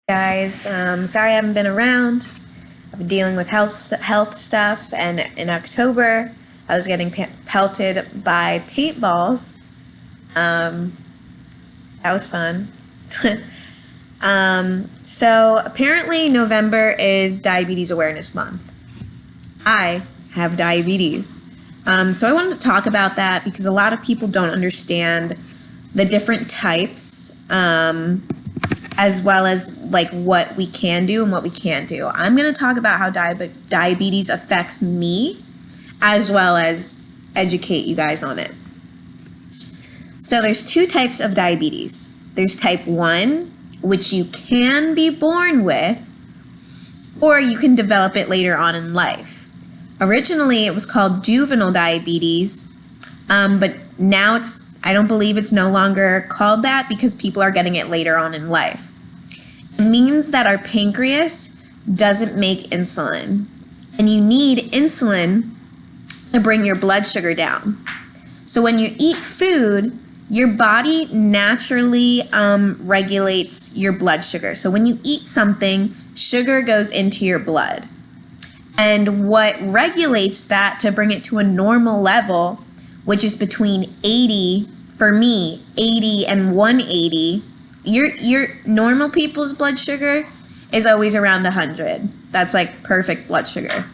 Guys, sorry I haven't been around. I've been dealing with health stuff, and in October I was getting pelted by paintballs. That was fun. So apparently November is Diabetes Awareness Month. I have diabetes. So I wanted to talk about that because a lot of people don't understand the different types, as well as like what we can do and what we can't do. I'm going to talk about how diabetes affects me, as well as educate you guys on it. So there's two types of diabetes. There's type 1, which you can be born with, or you can develop it later on in life. Originally, it was called juvenile diabetes, but now I don't believe it's no longer called that because people are getting it later on in life. It means that our pancreas doesn't make insulin, and you need insulin to bring your blood sugar down. So when you eat food, your body naturally regulates your blood sugar. So when you eat something, sugar goes into your blood. And what regulates that to bring it to a normal level, which is between 80, for me, 80 and 180, your normal people's blood sugar is always around 100. That's like perfect blood sugar.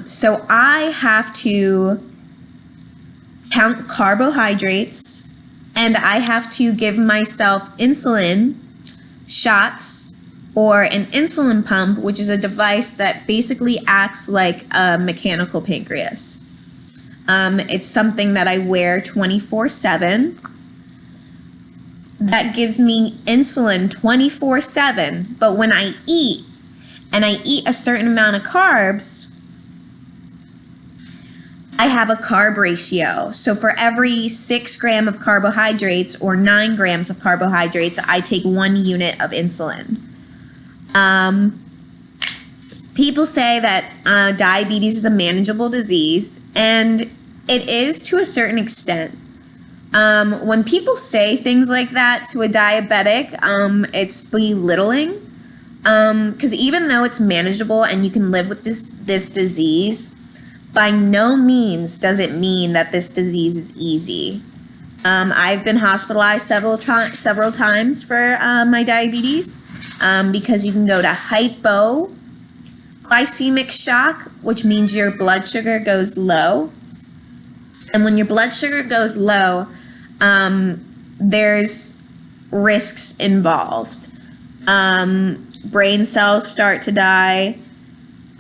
So I have to count carbohydrates, and I have to give myself insulin shots or an insulin pump, which is a device that basically acts like a mechanical pancreas. It's something that I wear 24/7 that gives me insulin 24/7. But when I eat, and I eat a certain amount of carbs, I have a carb ratio. So for every 6 grams of carbohydrates or 9 grams of carbohydrates, I take 1 unit of insulin. People say that diabetes is a manageable disease, and it is to a certain extent. When people say things like that to a diabetic, it's belittling, because even though it's manageable and you can live with this disease, by no means does it mean that this disease is easy. I've been hospitalized several times for my diabetes, because you can go to hypoglycemic shock, which means your blood sugar goes low. And when your blood sugar goes low, there's risks involved. Brain cells start to die,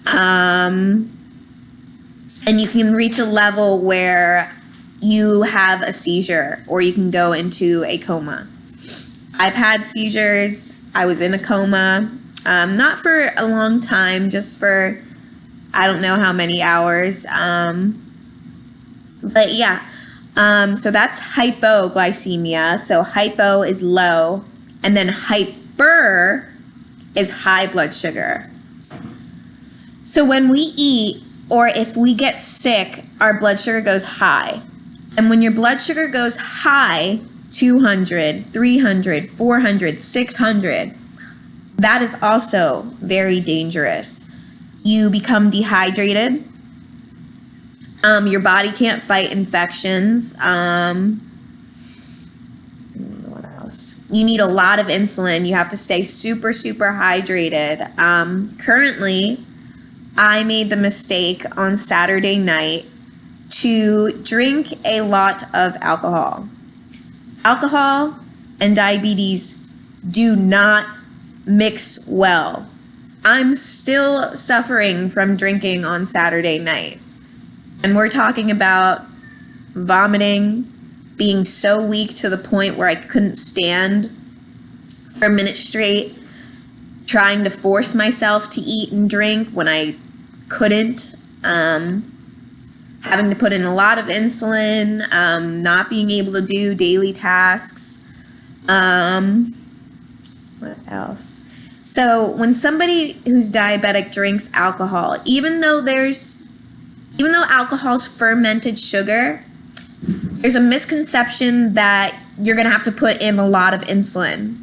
and you can reach a level where you have a seizure, or you can go into a coma. I've had seizures. I was in a coma, not for a long time, just for I don't know how many hours. But yeah, so that's hypoglycemia. So hypo is low, and then hyper is high blood sugar. So when we eat, or if we get sick, our blood sugar goes high. And when your blood sugar goes high, 200, 300, 400, 600, that is also very dangerous. You become dehydrated. Your body can't fight infections. What else? You need a lot of insulin. You have to stay super, super hydrated. Currently, I made the mistake on Saturday night to drink a lot of alcohol. Alcohol and diabetes do not mix well. I'm still suffering from drinking on Saturday night. And we're talking about vomiting, being so weak to the point where I couldn't stand for a minute straight, trying to force myself to eat and drink when I couldn't, having to put in a lot of insulin, not being able to do daily tasks. What else? So when somebody who's diabetic drinks alcohol, even though alcohol's fermented sugar, there's a misconception that you're going to have to put in a lot of insulin.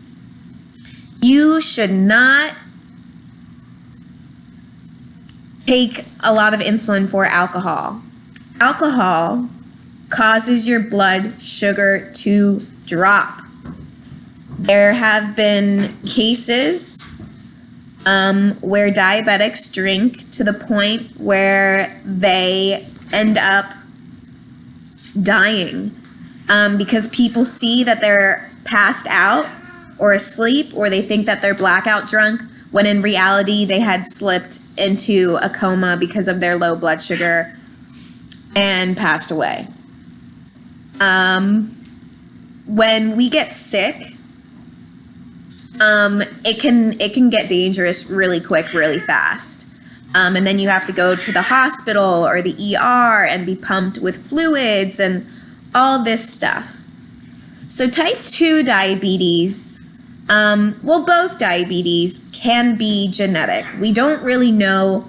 You should not take a lot of insulin for alcohol. Alcohol causes your blood sugar to drop. There have been cases where diabetics drink to the point where they end up dying because people see that they're passed out or asleep, or they think that they're blackout drunk, when in reality they had slipped into a coma because of their low blood sugar and passed away. When we get sick, it can get dangerous really quick, really fast. And then you have to go to the hospital or the ER and be pumped with fluids and all this stuff. So type 2 diabetes, both diabetes can be genetic. We don't really know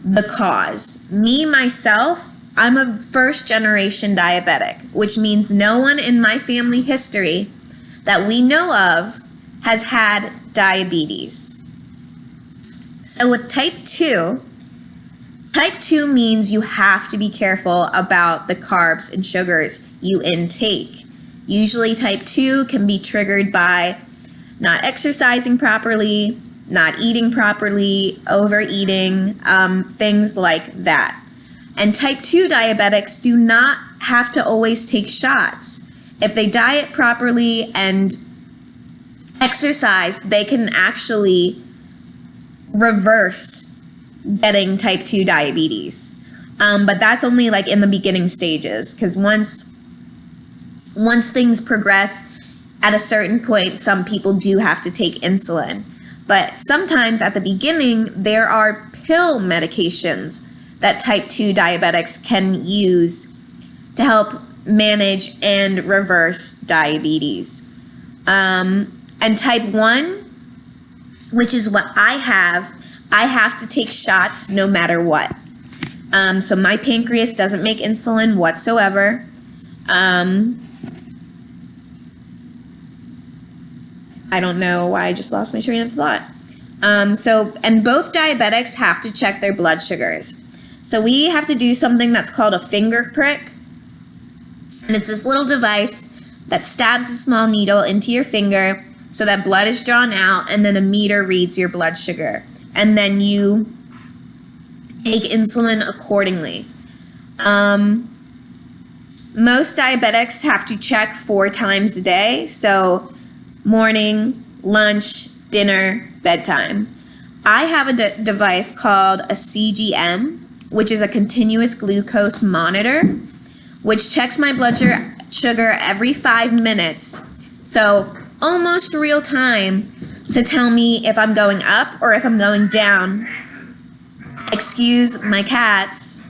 the cause. Me, myself, I'm a first generation diabetic, which means no one in my family history that we know of has had diabetes. So with type 2 means you have to be careful about the carbs and sugars you intake. Usually type 2 can be triggered by not exercising properly, not eating properly, overeating, things like that. And type 2 diabetics do not have to always take shots. If they diet properly and exercise, they can actually reverse getting type 2 diabetes. But that's only like in the beginning stages, because once things progress at a certain point, some people do have to take insulin. But sometimes at the beginning, there are pill medications that type 2 diabetics can use to help manage and reverse diabetes. And type 1, which is what I have to take shots no matter what. So my pancreas doesn't make insulin whatsoever. I don't know why I just lost my train of thought. And both diabetics have to check their blood sugars. So we have to do something that's called a finger prick. And it's this little device that stabs a small needle into your finger so that blood is drawn out, and then a meter reads your blood sugar. And then you take insulin accordingly. Most diabetics have to check 4 times a day. So morning, lunch, dinner, bedtime. I have a device called a CGM, which is a continuous glucose monitor, which checks my blood sugar every 5 minutes. So almost real time to tell me if I'm going up or if I'm going down. Excuse my cats.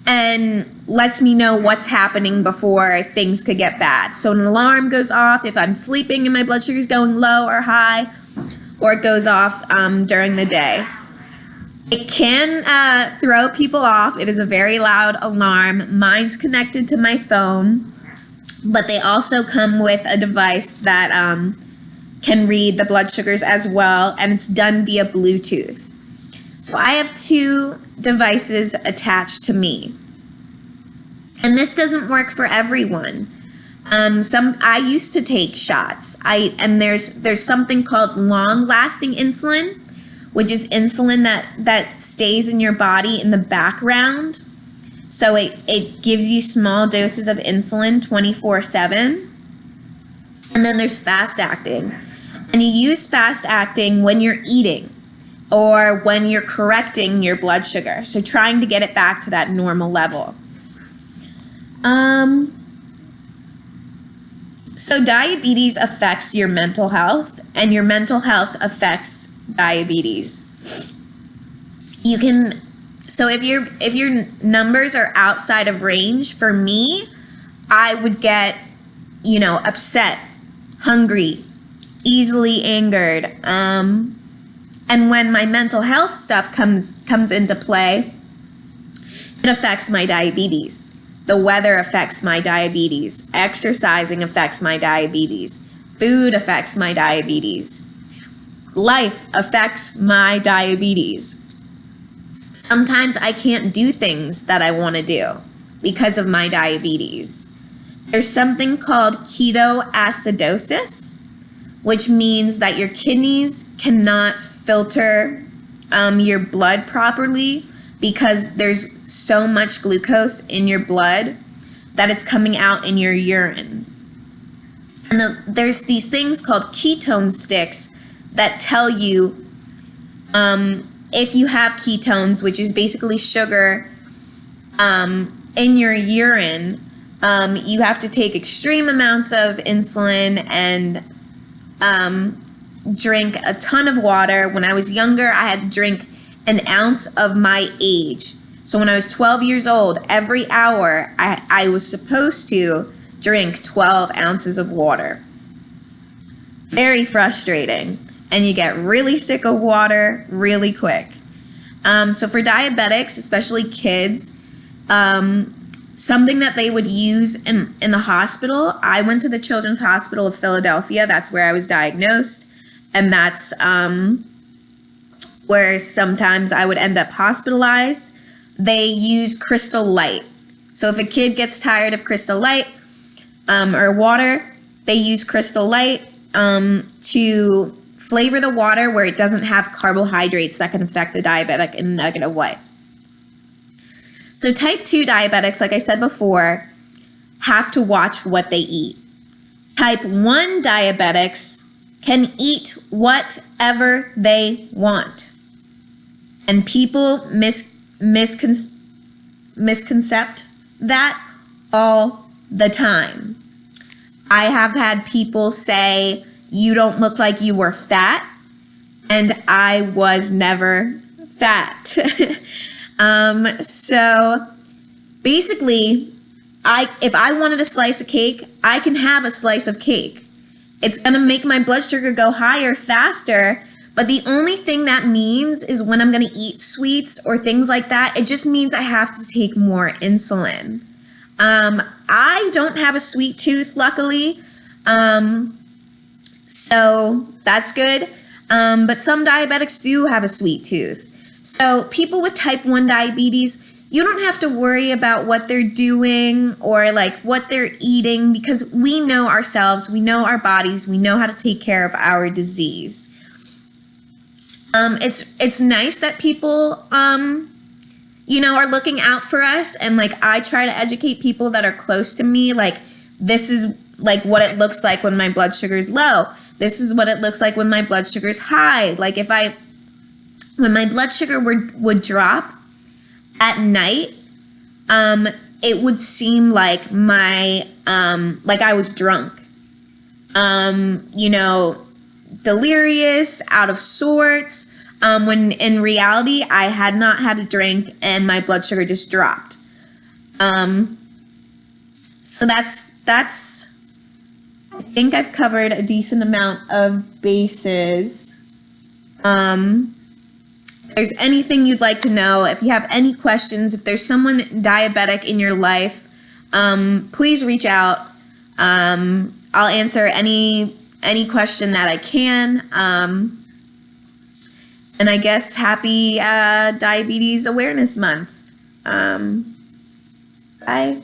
And lets me know what's happening before things could get bad. So an alarm goes off if I'm sleeping and my blood sugar is going low or high, or it goes off during the day. It can throw people off. It is a very loud alarm. Mine's connected to my phone, but they also come with a device that can read the blood sugars as well, and it's done via Bluetooth. So I have 2 devices attached to me. And this doesn't work for everyone. I used to take shots. There's something called long-lasting insulin, which is insulin that stays in your body in the background. So it gives you small doses of insulin 24/7. And then there's fast-acting. And you use fast-acting when you're eating or when you're correcting your blood sugar. So trying to get it back to that normal level. So diabetes affects your mental health, and your mental health affects diabetes. So if your numbers are outside of range, for me, I would get, upset, hungry, easily angered. And when my mental health stuff comes into play, it affects my diabetes. The weather affects my diabetes. Exercising affects my diabetes. Food affects my diabetes. Life affects my diabetes. Sometimes I can't do things that I want to do because of my diabetes. There's something called ketoacidosis, which means that your kidneys cannot filter your blood properly because there's so much glucose in your blood that it's coming out in your urine. And there's these things called ketone sticks that tell you if you have ketones, which is basically sugar in your urine. You have to take extreme amounts of insulin and drink a ton of water. When I was younger, I had to drink an ounce of my age. So when I was 12 years old, every hour I was supposed to drink 12 ounces of water. Very frustrating. And you get really sick of water really quick. So for diabetics, especially kids, something that they would use in the hospital, I went to the Children's Hospital of Philadelphia. That's where I was diagnosed. And that's where sometimes I would end up hospitalized. They use Crystal Light. So if a kid gets tired of Crystal Light or water, they use Crystal Light to flavor the water where it doesn't have carbohydrates that can affect the diabetic in a negative way. So type 2 diabetics, like I said before, have to watch what they eat. Type 1 diabetics can eat whatever they want. And people misconcept that all the time. I have had people say, "You don't look like you were fat," and I was never fat. So basically, if I wanted a slice of cake, I can have a slice of cake. It's going to make my blood sugar go higher faster, but the only thing that means is when I'm going to eat sweets or things like that, it just means I have to take more insulin. I don't have a sweet tooth, luckily, so that's good, but some diabetics do have a sweet tooth. So people with type 1 diabetes, you don't have to worry about what they're doing or like what they're eating because we know ourselves, we know our bodies, we know how to take care of our disease. It's nice that people, are looking out for us, and like I try to educate people that are close to me, like this is like what it looks like when my blood sugar is low. This is what it looks like when my blood sugar is high. Like when my blood sugar would drop at night, it would seem like like I was drunk, delirious, out of sorts, when in reality, I had not had a drink and my blood sugar just dropped. So that's, I think I've covered a decent amount of bases. If there's anything you'd like to know, if you have any questions, if there's someone diabetic in your life, please reach out. I'll answer any question that I can. And I guess happy Diabetes Awareness Month. Bye.